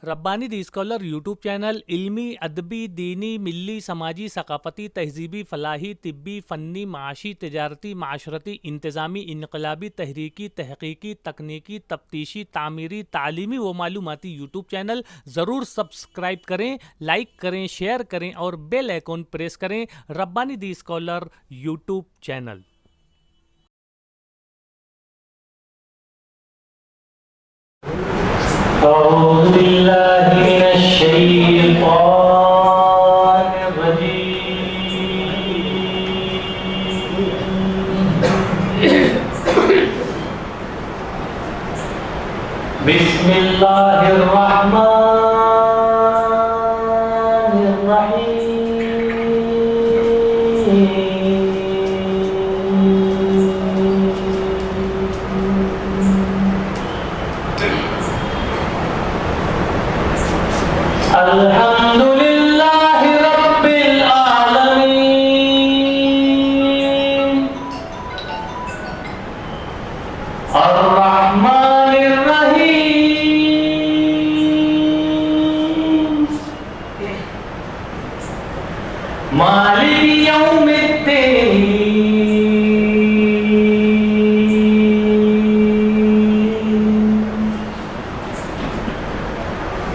ربانی دی scholar YouTube channel علمی، ادبی، دینی، ملی، سماجی، ثقافتی، تہذیبی، فلاحی، طبی، فنی، معاشی، تجارتی، معاشرتی، انتظامی، انقلابی، تحریکی، تحقیقی، تکنیکی، تفتیشی، تعمیری، تعلیمی و معلوماتی یوٹیوب چینل ضرور سبسکرائب کریں، لائک کریں، شیئر کریں اور بیل آئیکن پریس کریں۔ ربانی دی اسکالر یوٹیوب چینل۔ أعوذ بالله من الشيطان الرجيم بسم الله الرحمن الرحيم الحمد لله رب العالمين الرحمن الرحيم مالك يوم الدين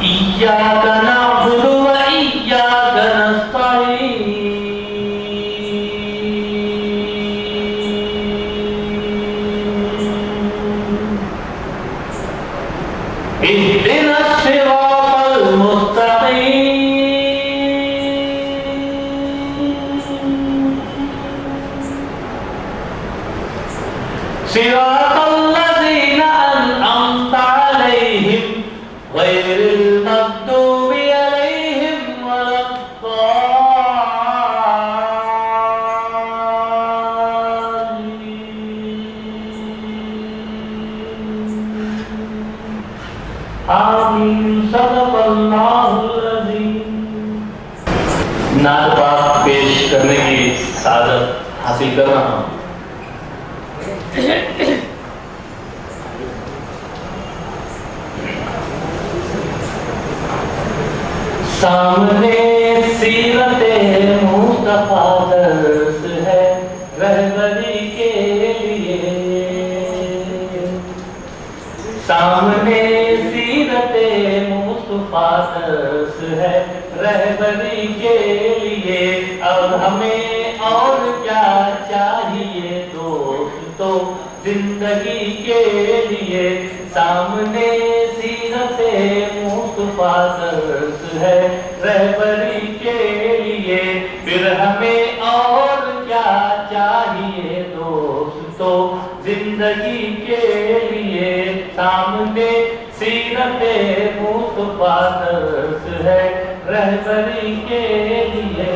إياك نعبد وإياك نستعين اهدنا الصراط المستقيم صراط الذين أنعمت عليهم غير المغضوب عليهم ولا الضالين آمين صدق اللہ العظیم۔ نعت پاک پیش کرنے کی سعادت حاصل کر رہا ہوں۔ سامنے سیرت مصطفیٰ درس ہے رہبری کے لیے، سامنے سیرت مصطفیٰ درس ہے رہبری کے لیے، اب ہمیں اور کیا چاہیے دوستو زندگی کے لیے، سامنے سیرت مصطفیٰ درس ہے رہبری کے لیے، پھر ہمیں اور کیا چاہیے دوستو زندگی کے لیے، سامنے سیرت مصطفیٰ درس ہے رہبری کے لیے۔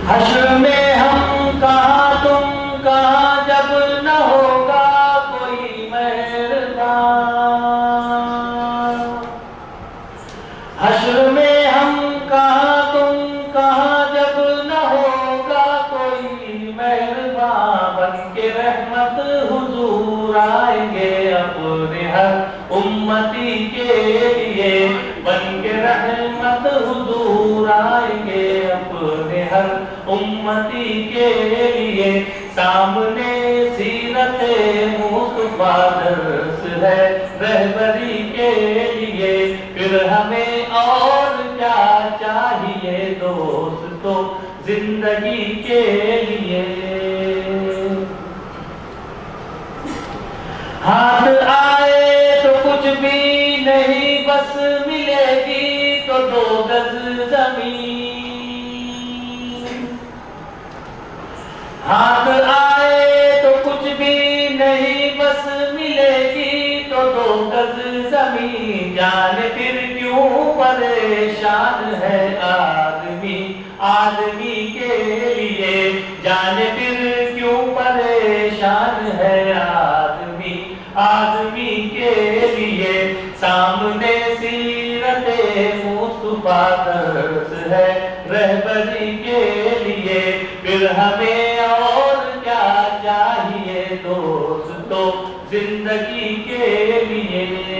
حشر میں ہم کہاں تم کہاں جب نہ ہوگا کوئی مہربان، حشر میں ہم کہاں تم کہاں جب نہ ہوگا کوئی مہربان، بن کے رحمت حضور آئیں گے اپنے ہر امتی کے لیے، بن کے رحمت حضور آئیں گے اپنے ہر امتی کے لیے، سامنے سیرت مصطفیٰ درس ہے رہبری کے لیے، پھر ہمیں اور کیا چاہیے دوستو زندگی کے لیے۔ ہاتھ آئے تو کچھ بھی نہیں بس ملے گی تو 2 گز زمین، ہاتھ آئے تو کچھ بھی نہیں بس ملے گی تو 2 گز زمین، جان پھر کیوں پریشان ہے آدمی آدمی کے لیے، جان پھر کیوں پریشان ہے آدمی آدمی کے لیے، سامنے سیرت مصطفیٰ درس ہے رہبری کے لیے، پھر ہمیں اور کیا چاہیے دوستو زندگی کے لیے۔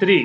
3